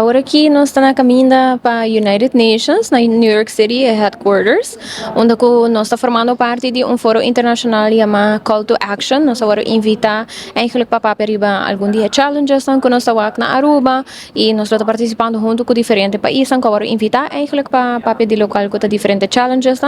Ahora aqui nós estamos caminhando para United Nations, na New York City, headquarters, onde nós estamos formando parte de foro internacional chamado Call to Action. Nós vamos invitar eigenlijk para riba algum dia challenges que nós estamos na Aruba e nós estamos participando junto com diferentes países que vamos invitar eigenlijk para de local com diferentes challenges.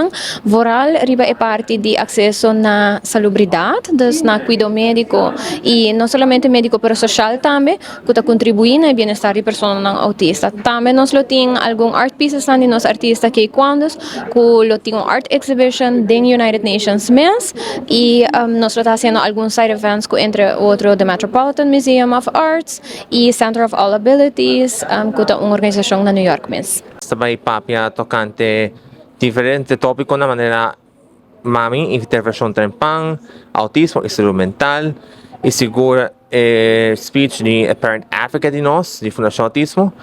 Voral riba é parte de acesso na salubridade, dus na cuidado médico e não somente médico, pero social também, que está contribuindo ao bem-estar de pessoas não autistas. Também nós temos alguns art pieces de nós artistas que quando que temos art exhibition den United Nations mês e nós estamos fazendo alguns side events com entre outros the Metropolitan Museum of Arts e Center of All Abilities, que é uma organização na New York mês. Sabay papia tocante diferente tópico na maneira mami intervenção trempang, autismo e saúde mental e segura speech de Parent Advocate de nós, de Fundacion Autismo.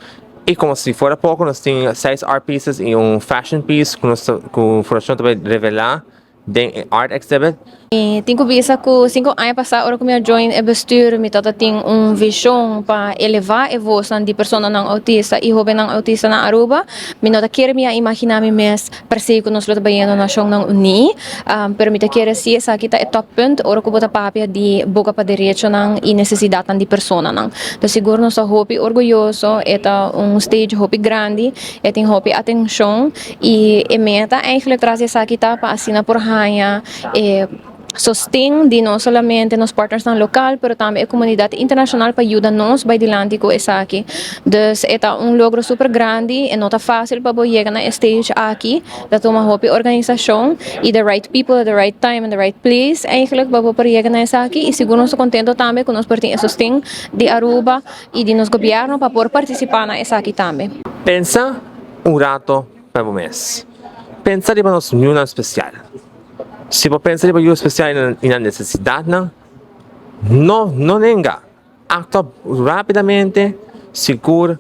E como se fora pouco, nós temos 6 art pieces e fashion piece que a Fundação também revelar den art exhibit. E tenho visto que 5 anos passados, agora que eu join o bestuur, me tata tem visão para elevar a voz de pessoas não autistas e jovens não autistas na Aruba. Me nota querer me imaginar me mes parece que nós trabalhando na nação não uni, pero me querer se essa aqui é top point, agora que bota papia de boca para direito não e necessidade de pessoas não. Então seguro nós hopi orgulhoso, é stage hopi grande, é tem hopi atenção e meta eigenlijk trazer essa aqui para assinar por raia sostém de não somente nos partners na local, pero também a comunidade internacional para ajudar nós vai dilante com essa aqui. Dus é logro super grande e não tá fácil para chegar na stage aqui, da toma hopi organização e the right people at the right time and the right place, eigenlijk para chegar na essa aqui e seguro nós contento também com nós partir sostém de Aruba e de nos governo para poder participar na essa aqui também. Pensa rato para o mês. Pensa de nós nenhuma especial. Se você pensa em especial na necessidade, não nega. Actua rapidamente, seguro,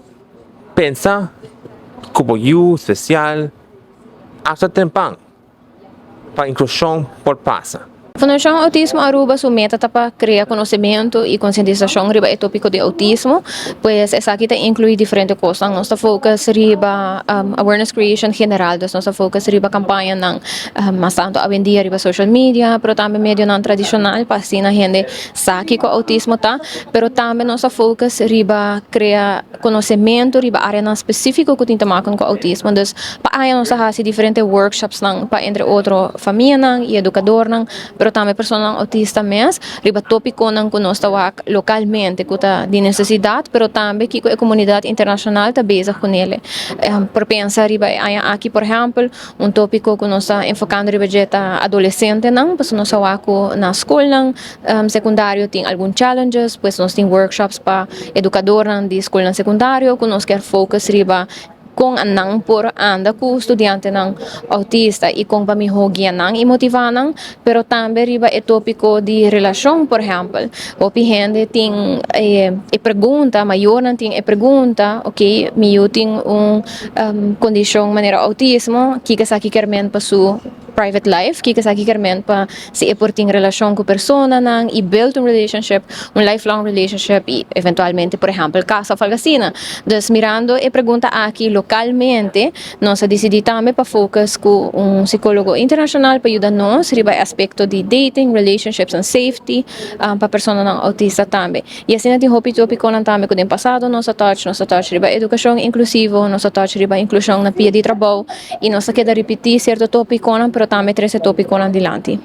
pensa como especial, actua tempão para inclusão por passa. Fundacion Autismo Aruba sua meta é para criar conhecimento e conscientização riba o tópico de autismo, pois essa aqui inclui diferentes coisas. Nossa focus riba awareness creation general, nossa focus riba campanha não, mas tanto a vendia riba social media, pero também medio não tradicional para assim a gente sabe que o autismo tá, pero também nossa focus riba criar conhecimento riba área não específico que tem que com o autismo. Então, para aí nós fazemos diferentes workshops não, para entre outro família não e educador não, pero também pessoas autistas mesmo, riba tópico não que nós estamos localmente que está de necessidade, pero também que a comunidade internacional está bezig com ele. Por pensar riba aqui, por exemplo, tópico que nós estamos enfocando riba jeta adolescente não, pois nós estamos na escola não, secundário tem alguns challenges, pois nós temos workshops para educador não de escola secundário, que nós quer focus riba com a não por anda com estudante não autista e com para me hogia não e motivar não, pero também riba é tópico de relação, por exemplo, o gente tem pergunta maior não tem pergunta, ok, eu tenho condição maneira autismo, que aqui quer men para sua private life, que aqui quer men para se é por ter relação com persona não e build relationship, lifelong relationship e eventualmente, por exemplo, casa falgacina. Dus mirando e pergunta aqui localmente, nós decidimos também para focus com psicólogo internacional para ajudar nós riba aspecto de dating, relationships and safety para pessoas não autistas também. E assim tem hopi tópico não também com o passado, nossa touch riba educação inclusiva, nossa touch riba inclusão na pia de trabalho e nós queda repetir certo tópico não, pero também três tópico não dilante.